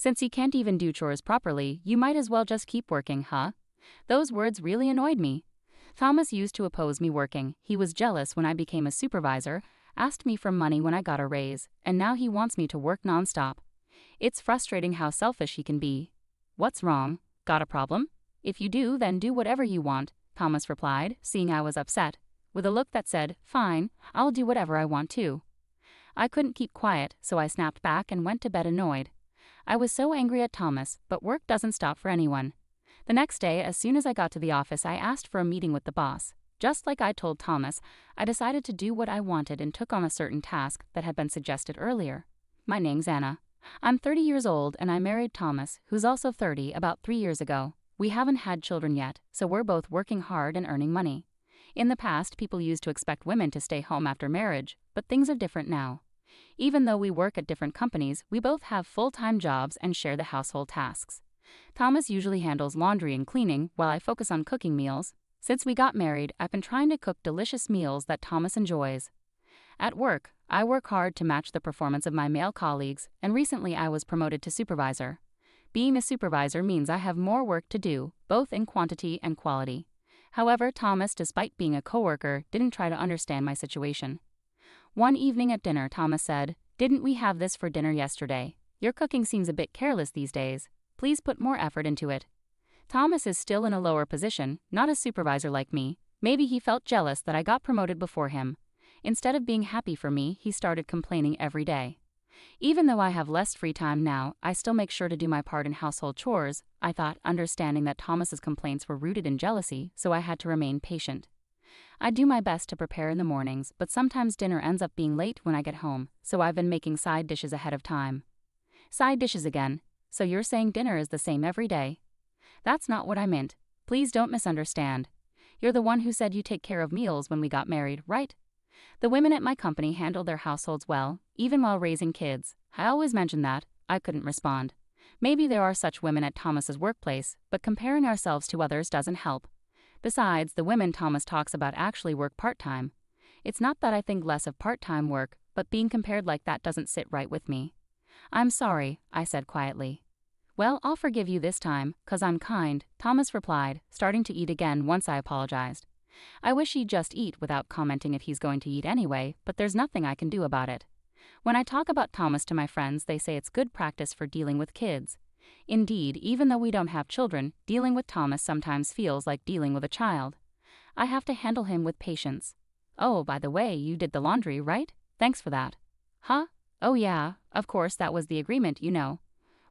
Since you can't even do chores properly, you might as well just keep working, huh? Those words really annoyed me. Thomas used to oppose me working. He was jealous when I became a supervisor, asked me for money when I got a raise, and now he wants me to work nonstop. It's frustrating how selfish he can be. What's wrong? Got a problem? If you do, then do whatever you want, Thomas replied, seeing I was upset, with a look that said, fine, I'll do whatever I want to. I couldn't keep quiet, so I snapped back and went to bed annoyed. I was so angry at Thomas, but work doesn't stop for anyone. The next day, as soon as I got to the office, I asked for a meeting with the boss. Just like I told Thomas, I decided to do what I wanted and took on a certain task that had been suggested earlier. My name's Anna. I'm 30 years old and I married Thomas, who's also 30, about 3 years ago. We haven't had children yet, so we're both working hard and earning money. In the past, people used to expect women to stay home after marriage, but things are different now. Even though we work at different companies, we both have full-time jobs and share the household tasks. Thomas usually handles laundry and cleaning while I focus on cooking meals. Since we got married, I've been trying to cook delicious meals that Thomas enjoys. At work, I work hard to match the performance of my male colleagues, and recently I was promoted to supervisor. Being a supervisor means I have more work to do, both in quantity and quality. However, Thomas, despite being a coworker, didn't try to understand my situation. One evening at dinner, Thomas said, "Didn't we have this for dinner yesterday? Your cooking seems a bit careless these days. Please put more effort into it." Thomas is still in a lower position, not a supervisor like me. Maybe he felt jealous that I got promoted before him. Instead of being happy for me, he started complaining every day. Even though I have less free time now, I still make sure to do my part in household chores, I thought, understanding that Thomas's complaints were rooted in jealousy, so I had to remain patient. I do my best to prepare in the mornings, but sometimes dinner ends up being late when I get home, so I've been making side dishes ahead of time. Side dishes again. So you're saying dinner is the same every day? That's not what I meant. Please don't misunderstand. You're the one who said you take care of meals when we got married, right? The women at my company handle their households well, even while raising kids. I always mention that. I couldn't respond. Maybe there are such women at Thomas's workplace, but comparing ourselves to others doesn't help. Besides, the women Thomas talks about actually work part-time. It's not that I think less of part-time work, but being compared like that doesn't sit right with me. "I'm sorry," I said quietly. "Well, I'll forgive you this time, 'cause I'm kind," Thomas replied, starting to eat again once I apologized. I wish he'd just eat without commenting if he's going to eat anyway, but there's nothing I can do about it. When I talk about Thomas to my friends, they say it's good practice for dealing with kids. Indeed, even though we don't have children, dealing with Thomas sometimes feels like dealing with a child. I have to handle him with patience. "Oh, by the way, you did the laundry, right? Thanks for that." "Huh? Oh yeah, of course that was the agreement, you know.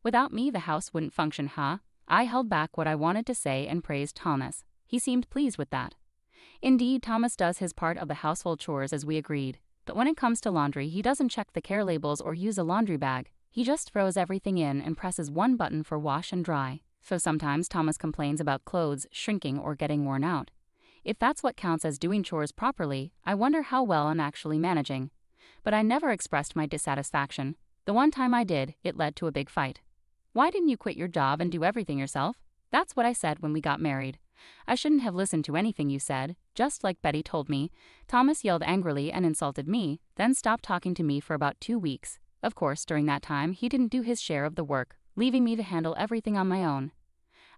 Without me the house wouldn't function, huh?" I held back what I wanted to say and praised Thomas. He seemed pleased with that. Indeed, Thomas does his part of the household chores as we agreed, but when it comes to laundry, he doesn't check the care labels or use a laundry bag. He just throws everything in and presses one button for wash and dry. So sometimes Thomas complains about clothes shrinking or getting worn out. If that's what counts as doing chores properly, I wonder how well I'm actually managing. But I never expressed my dissatisfaction. The one time I did, it led to a big fight. "Why didn't you quit your job and do everything yourself?" That's what I said when we got married. "I shouldn't have listened to anything you said, just like Betty told me." Thomas yelled angrily and insulted me, then stopped talking to me for about 2 weeks. Of course, during that time, he didn't do his share of the work, leaving me to handle everything on my own.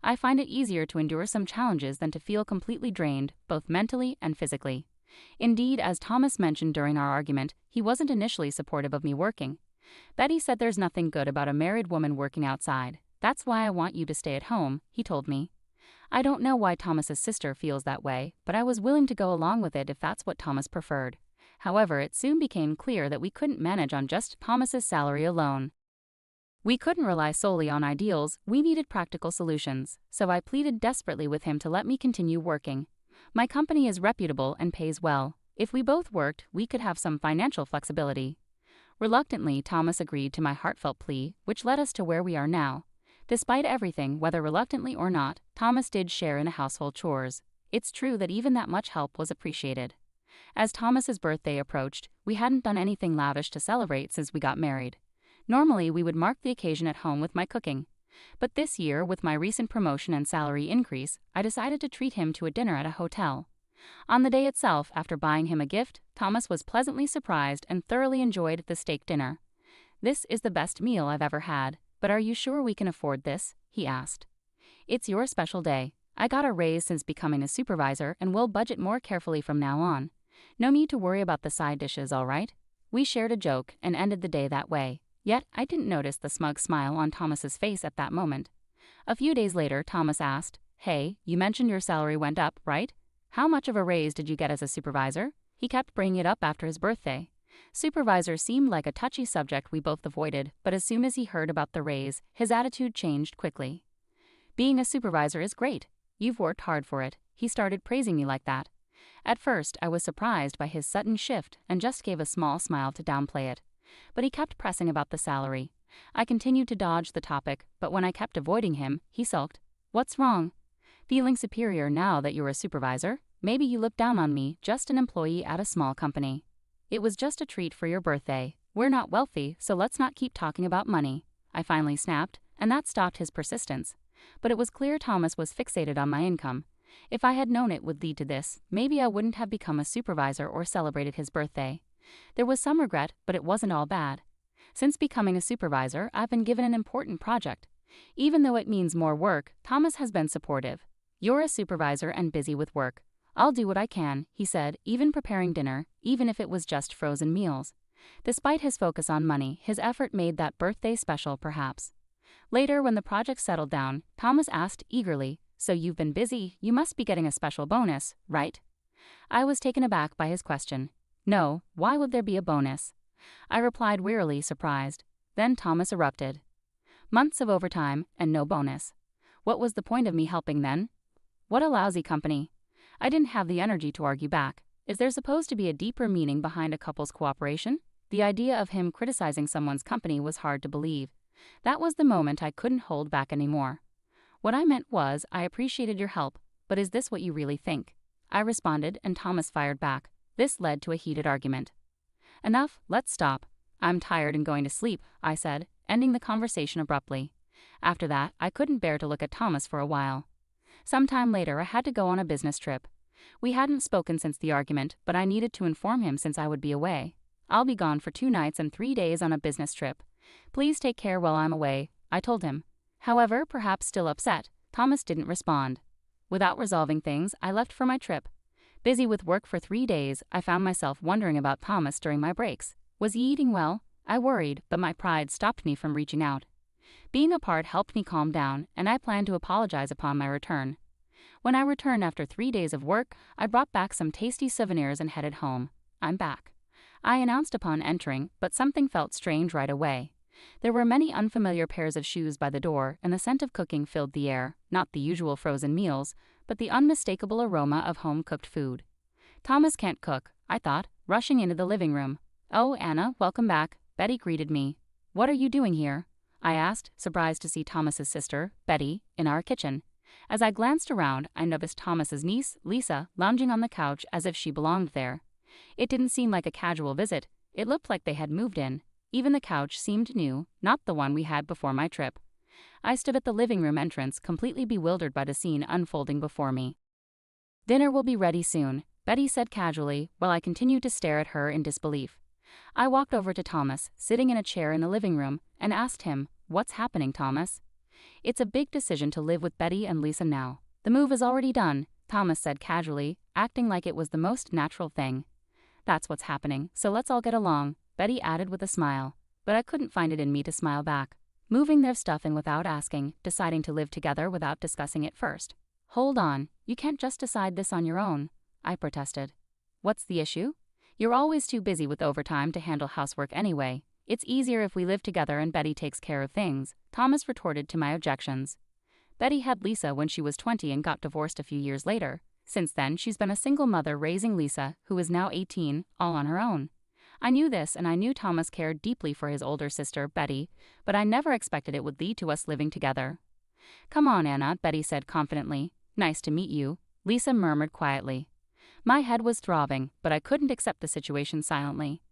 I find it easier to endure some challenges than to feel completely drained, both mentally and physically. Indeed, as Thomas mentioned during our argument, he wasn't initially supportive of me working. "Betty said there's nothing good about a married woman working outside. That's why I want you to stay at home," he told me. I don't know why Thomas's sister feels that way, but I was willing to go along with it if that's what Thomas preferred. However, it soon became clear that we couldn't manage on just Thomas's salary alone. We couldn't rely solely on ideals, we needed practical solutions, so I pleaded desperately with him to let me continue working. My company is reputable and pays well. If we both worked, we could have some financial flexibility. Reluctantly, Thomas agreed to my heartfelt plea, which led us to where we are now. Despite everything, whether reluctantly or not, Thomas did share in the household chores. It's true that even that much help was appreciated. As Thomas's birthday approached, we hadn't done anything lavish to celebrate since we got married. Normally, we would mark the occasion at home with my cooking. But this year, with my recent promotion and salary increase, I decided to treat him to a dinner at a hotel. On the day itself, after buying him a gift, Thomas was pleasantly surprised and thoroughly enjoyed the steak dinner. "This is the best meal I've ever had," "But are you sure we can afford this?" he asked. "It's your special day. I got a raise since becoming a supervisor and will budget more carefully from now on. No need to worry about the side dishes, all right?" We shared a joke and ended the day that way. Yet, I didn't notice the smug smile on Thomas's face at that moment. A few days later, Thomas asked, "Hey, you mentioned your salary went up, right? How much of a raise did you get as a supervisor?" He kept bringing it up after his birthday. Supervisor seemed like a touchy subject we both avoided, but as soon as he heard about the raise, his attitude changed quickly. "Being a supervisor is great. You've worked hard for it." He started praising me like that. At first, I was surprised by his sudden shift and just gave a small smile to downplay it. But he kept pressing about the salary. I continued to dodge the topic, but when I kept avoiding him, he sulked. "What's wrong? Feeling superior now that you're a supervisor? Maybe you look down on me, just an employee at a small company. It was just a treat for your birthday. We're not wealthy, so let's not keep talking about money." I finally snapped, and that stopped his persistence. But it was clear Thomas was fixated on my income. If I had known it would lead to this, maybe I wouldn't have become a supervisor or celebrated his birthday. There was some regret, but it wasn't all bad. Since becoming a supervisor, I've been given an important project. Even though it means more work, Thomas has been supportive. "You're a supervisor and busy with work. I'll do what I can," he said, even preparing dinner, even if it was just frozen meals. Despite his focus on money, his effort made that birthday special, perhaps. Later, when the project settled down, Thomas asked eagerly, "So you've been busy, you must be getting a special bonus, right?" I was taken aback by his question. "No, why would there be a bonus?" I replied wearily, surprised. Then Thomas erupted. "Months of overtime and no bonus. What was the point of me helping then? What a lousy company." I didn't have the energy to argue back. Is there supposed to be a deeper meaning behind a couple's cooperation? The idea of him criticizing someone's company was hard to believe. That was the moment I couldn't hold back anymore. "What I meant was, I appreciated your help, but is this what you really think?" I responded, and Thomas fired back. This led to a heated argument. "Enough, let's stop. I'm tired and going to sleep," I said, ending the conversation abruptly. After that, I couldn't bear to look at Thomas for a while. Sometime later, I had to go on a business trip. We hadn't spoken since the argument, but I needed to inform him since I would be away. "I'll be gone for 2 nights and 3 days on a business trip. Please take care while I'm away," I told him. However, perhaps still upset, Thomas didn't respond. Without resolving things, I left for my trip. Busy with work for 3 days, I found myself wondering about Thomas during my breaks. Was he eating well? I worried, but my pride stopped me from reaching out. Being apart helped me calm down, and I planned to apologize upon my return. When I returned after 3 days of work, I brought back some tasty souvenirs and headed home. "I'm back," I announced upon entering, but something felt strange right away. There were many unfamiliar pairs of shoes by the door, and the scent of cooking filled the air, not the usual frozen meals, but the unmistakable aroma of home-cooked food. Thomas can't cook, I thought, rushing into the living room. "Oh, Anna, welcome back," Betty greeted me. "What are you doing here?" I asked, surprised to see Thomas's sister, Betty, in our kitchen. As I glanced around, I noticed Thomas's niece, Lisa, lounging on the couch as if she belonged there. It didn't seem like a casual visit. It looked like they had moved in. Even the couch seemed new, not the one we had before my trip. I stood at the living room entrance, completely bewildered by the scene unfolding before me. "Dinner will be ready soon," Betty said casually, while I continued to stare at her in disbelief. I walked over to Thomas, sitting in a chair in the living room, and asked him, "What's happening, Thomas?" "It's a big decision to live with Betty and Lisa now. The move is already done," Thomas said casually, acting like it was the most natural thing. "That's what's happening, so let's all get along," Betty added with a smile. But I couldn't find it in me to smile back. Moving their stuff in without asking, deciding to live together without discussing it first. "Hold on, you can't just decide this on your own," I protested. "What's the issue? You're always too busy with overtime to handle housework anyway. It's easier if we live together and Betty takes care of things," Thomas retorted to my objections. Betty had Lisa when she was 20 and got divorced a few years later. Since then, she's been a single mother raising Lisa, who is now 18, all on her own. I knew this, and I knew Thomas cared deeply for his older sister, Betty, but I never expected it would lead to us living together. "Come on, Anna," Betty said confidently. "Nice to meet you," Lisa murmured quietly. My head was throbbing, but I couldn't accept the situation silently.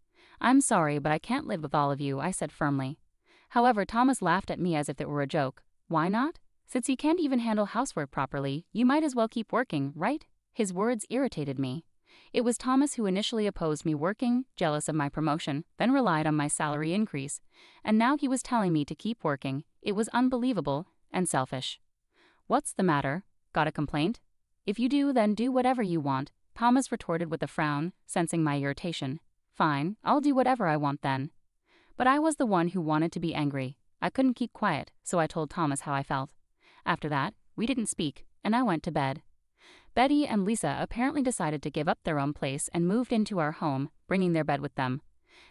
"I'm sorry, but I can't live with all of you," I said firmly. However, Thomas laughed at me as if it were a joke. "Why not? Since you can't even handle housework properly, you might as well keep working, right?" His words irritated me. It was Thomas who initially opposed me working, jealous of my promotion, then relied on my salary increase. And now he was telling me to keep working, It was unbelievable and selfish. What's the matter? Got a complaint? If you do, then do whatever you want, Thomas retorted with a frown, sensing my irritation. Fine, I'll do whatever I want then. But I was the one who wanted to be angry. I couldn't keep quiet, so I told Thomas how I felt. After that, we didn't speak, and I went to bed. Betty and Lisa apparently decided to give up their own place and moved into our home, bringing their bed with them.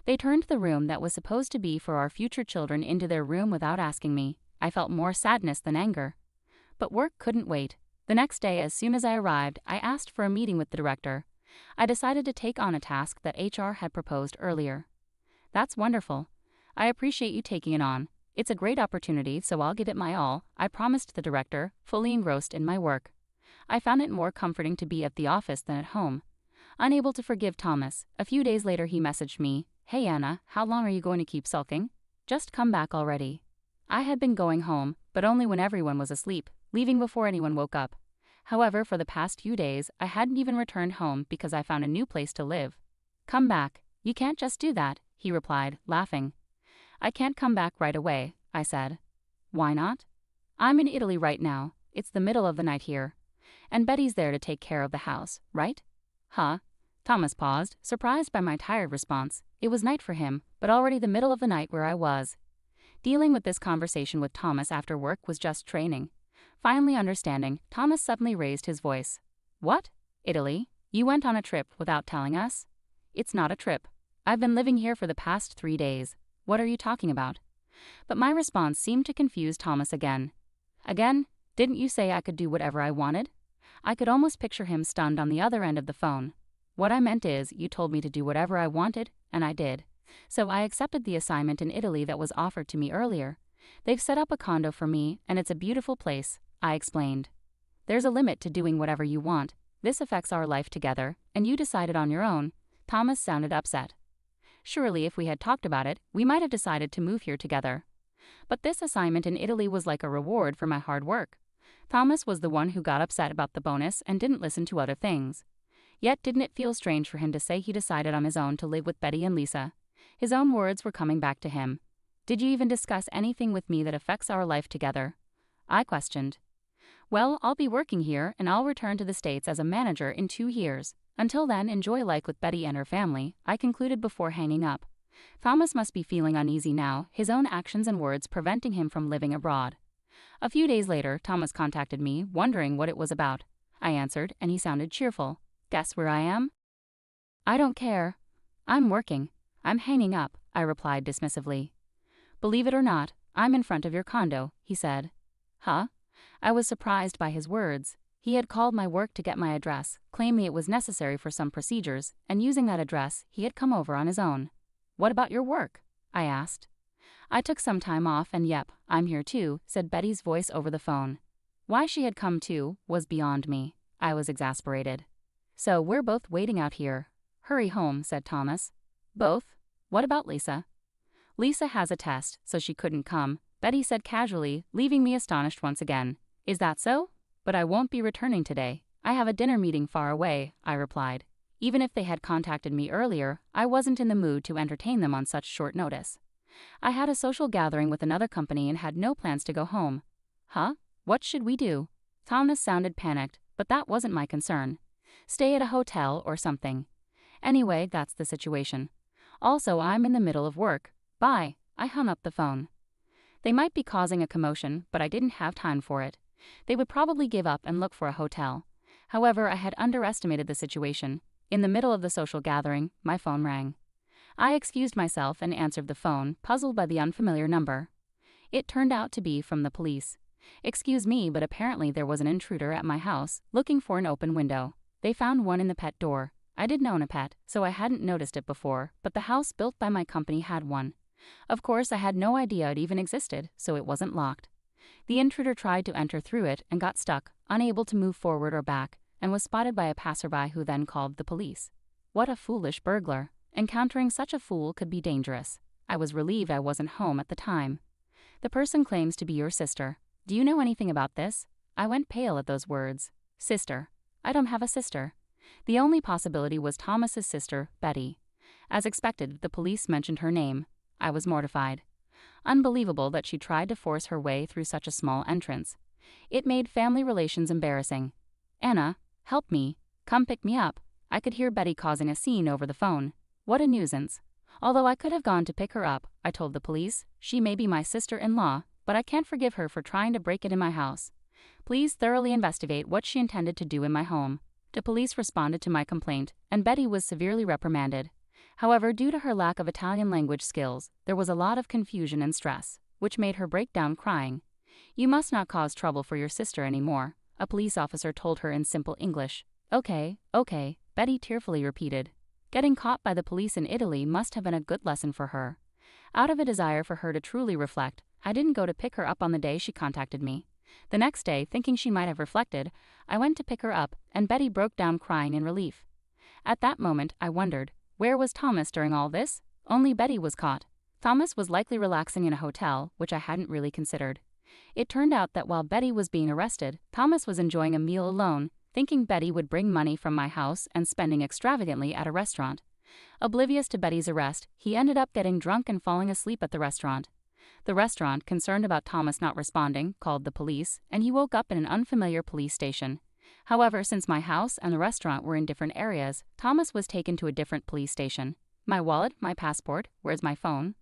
They turned the room that was supposed to be for our future children into their room without asking me. I felt more sadness than anger. But work couldn't wait. The next day, as soon as I arrived, I asked for a meeting with the director. I decided to take on a task that HR had proposed earlier. That's wonderful. I appreciate you taking it on. It's a great opportunity, so I'll give it my all, I promised the director, fully engrossed in my work. I found it more comforting to be at the office than at home. Unable to forgive Thomas, a few days later he messaged me, "Hey Anna, how long are you going to keep sulking? Just come back already." I had been going home, but only when everyone was asleep, leaving before anyone woke up. However, for the past few days, I hadn't even returned home because I found a new place to live. "Come back. You can't just do that," he replied, laughing. "I can't come back right away," I said. "Why not?" "I'm in Italy right now. It's the middle of the night here. And Betty's there to take care of the house, right?" "Huh?" Thomas paused, surprised by my tired response. It was night for him, but already the middle of the night where I was. Dealing with this conversation with Thomas after work was just training. Finally understanding, Thomas suddenly raised his voice. "What? Italy? You went on a trip without telling us?" "It's not a trip. I've been living here for the past 3 days. What are you talking about?" But my response seemed to confuse Thomas again. "Again? Didn't you say I could do whatever I wanted?" I could almost picture him stunned on the other end of the phone. "What I meant is, you told me to do whatever I wanted, and I did. So I accepted the assignment in Italy that was offered to me earlier. They've set up a condo for me, and it's a beautiful place," I explained. "There's a limit to doing whatever you want. This affects our life together, and you decided on your own." Thomas sounded upset. Surely if we had talked about it, we might have decided to move here together. But this assignment in Italy was like a reward for my hard work. Thomas was the one who got upset about the bonus and didn't listen to other things. Yet didn't it feel strange for him to say he decided on his own to live with Betty and Lisa? His own words were coming back to him. "Did you even discuss anything with me that affects our life together?" I questioned. "Well, I'll be working here and I'll return to the States as a manager in 2 years. Until then, enjoy life with Betty and her family," I concluded before hanging up. Thomas must be feeling uneasy now, his own actions and words preventing him from living abroad. A few days later, Thomas contacted me, wondering what it was about. I answered, and he sounded cheerful. "Guess where I am?" "I don't care. I'm working. I'm hanging up," I replied dismissively. "Believe it or not, I'm in front of your condo," he said. "Huh?" I was surprised by his words. He had called my work to get my address, claiming it was necessary for some procedures, and using that address, he had come over on his own. "What about your work?" I asked. "I took some time off and yep, I'm here too," said Betty's voice over the phone. Why she had come too was beyond me. I was exasperated. "So we're both waiting out here. Hurry home," said Thomas. "Both? What about Lisa?" "Lisa has a test, so she couldn't come," Betty said casually, leaving me astonished once again. "Is that so? But I won't be returning today. I have a dinner meeting far away," I replied. Even if they had contacted me earlier, I wasn't in the mood to entertain them on such short notice. I had a social gathering with another company and had no plans to go home. "Huh? What should we do?" Thomas sounded panicked, but that wasn't my concern. "Stay at a hotel or something. Anyway, that's the situation. Also, I'm in the middle of work. Bye." I hung up the phone. They might be causing a commotion, but I didn't have time for it. They would probably give up and look for a hotel. However, I had underestimated the situation. In the middle of the social gathering, my phone rang. I excused myself and answered the phone, puzzled by the unfamiliar number. It turned out to be from the police. Excuse me, but apparently there was an intruder at my house, looking for an open window. They found one in the pet door. I didn't own a pet, so I hadn't noticed it before, but the house built by my company had one. Of course, I had no idea it even existed, so it wasn't locked. The intruder tried to enter through it and got stuck, unable to move forward or back, and was spotted by a passerby who then called the police. What a foolish burglar. Encountering such a fool could be dangerous. I was relieved I wasn't home at the time. "The person claims to be your sister. Do you know anything about this?" I went pale at those words. "Sister? I don't have a sister." The only possibility was Thomas's sister, Betty. As expected, the police mentioned her name. I was mortified. Unbelievable that she tried to force her way through such a small entrance. It made family relations embarrassing. "Anna, help me. Come pick me up." I could hear Betty causing a scene over the phone. What a nuisance. Although I could have gone to pick her up, I told the police. She may be my sister-in-law, but I can't forgive her for trying to break it in my house. Please thoroughly investigate what she intended to do in my home. The police responded to my complaint, and Betty was severely reprimanded. However, due to her lack of Italian language skills, there was a lot of confusion and stress, which made her break down crying. "You must not cause trouble for your sister anymore," a police officer told her in simple English. Okay, Betty tearfully repeated. Getting caught by the police in Italy must have been a good lesson for her. Out of a desire for her to truly reflect, I didn't go to pick her up on the day she contacted me. The next day, thinking she might have reflected, I went to pick her up, and Betty broke down crying in relief. At that moment, I wondered, where was Thomas during all this? Only Betty was caught. Thomas was likely relaxing in a hotel, which I hadn't really considered. It turned out that while Betty was being arrested, Thomas was enjoying a meal alone, thinking Betty would bring money from my house and spending extravagantly at a restaurant. Oblivious to Betty's arrest, he ended up getting drunk and falling asleep at the restaurant. The restaurant, concerned about Thomas not responding, called the police, and he woke up in an unfamiliar police station. However, since my house and the restaurant were in different areas, Thomas was taken to a different police station. My wallet, my passport, where's my phone?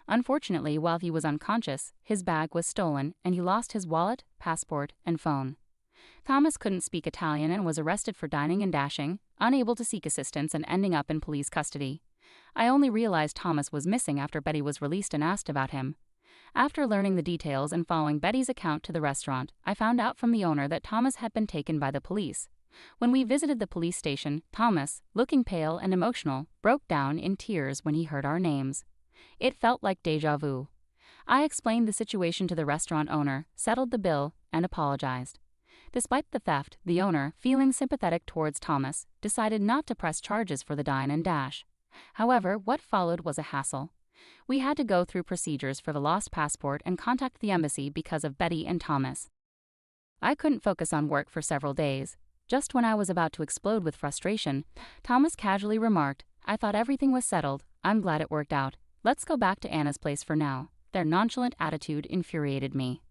Unfortunately, while he was unconscious, his bag was stolen, and he lost his wallet, passport, and phone. Thomas couldn't speak Italian and was arrested for dining and dashing, unable to seek assistance and ending up in police custody. I only realized Thomas was missing after Betty was released and asked about him. After learning the details and following Betty's account to the restaurant, I found out from the owner that Thomas had been taken by the police. When we visited the police station, Thomas, looking pale and emotional, broke down in tears when he heard our names. It felt like déjà vu. I explained the situation to the restaurant owner, settled the bill, and apologized. Despite the theft, the owner, feeling sympathetic towards Thomas, decided not to press charges for the dine and dash. However, what followed was a hassle. We had to go through procedures for the lost passport and contact the embassy because of Betty and Thomas. I couldn't focus on work for several days. Just when I was about to explode with frustration, Thomas casually remarked, "I thought everything was settled. I'm glad it worked out. Let's go back to Anna's place for now." Their nonchalant attitude infuriated me.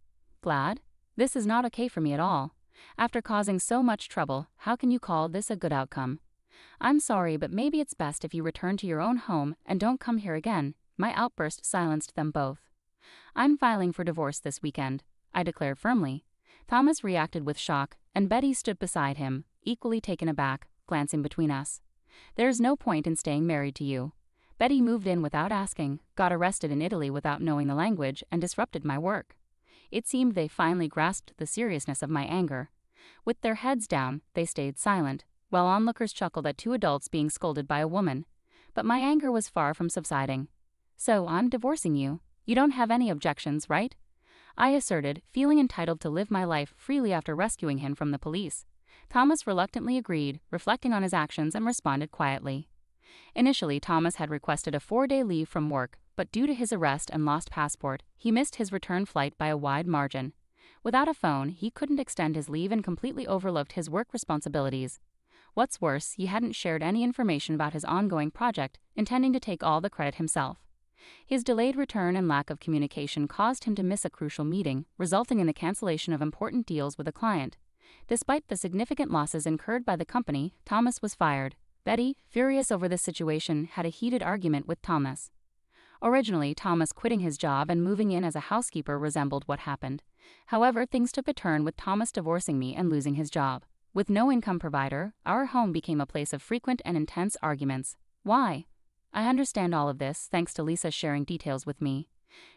Glad? This is not okay for me at all. After causing so much trouble, how can you call this a good outcome? "I'm sorry, but maybe it's best if you return to your own home and don't come here again." My outburst silenced them both. "I'm filing for divorce this weekend," I declared firmly. Thomas reacted with shock, and Betty stood beside him, equally taken aback, glancing between us. "There's no point in staying married to you." Betty moved in without asking, got arrested in Italy without knowing the language, and disrupted my work. It seemed they finally grasped the seriousness of my anger. With their heads down, they stayed silent, while onlookers chuckled at two adults being scolded by a woman. But my anger was far from subsiding. "So I'm divorcing you. You don't have any objections, right?" I asserted, feeling entitled to live my life freely after rescuing him from the police. Thomas reluctantly agreed, reflecting on his actions, and responded quietly. Initially, Thomas had requested a 4-day leave from work, but due to his arrest and lost passport, he missed his return flight by a wide margin. Without a phone, he couldn't extend his leave and completely overlooked his work responsibilities. What's worse, he hadn't shared any information about his ongoing project, intending to take all the credit himself. His delayed return and lack of communication caused him to miss a crucial meeting, resulting in the cancellation of important deals with a client. Despite the significant losses incurred by the company, Thomas was fired. Betty, furious over this situation, had a heated argument with Thomas. Originally, Thomas quitting his job and moving in as a housekeeper resembled what happened. However, things took a turn with Thomas divorcing me and losing his job. With no income provider, our home became a place of frequent and intense arguments. Why? I understand all of this thanks to Lisa sharing details with me.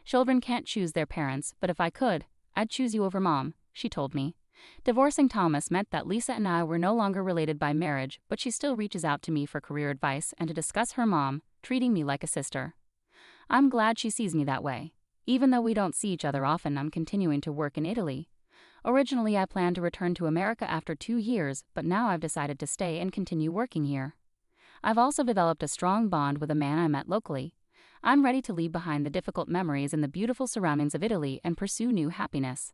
"Children can't choose their parents, but if I could, I'd choose you over Mom," she told me. Divorcing Thomas meant that Lisa and I were no longer related by marriage, but she still reaches out to me for career advice and to discuss her mom, treating me like a sister. I'm glad she sees me that way. Even though we don't see each other often, I'm continuing to work in Italy. Originally, I planned to return to America after 2 years, but now I've decided to stay and continue working here. I've also developed a strong bond with a man I met locally. I'm ready to leave behind the difficult memories and the beautiful surroundings of Italy and pursue new happiness.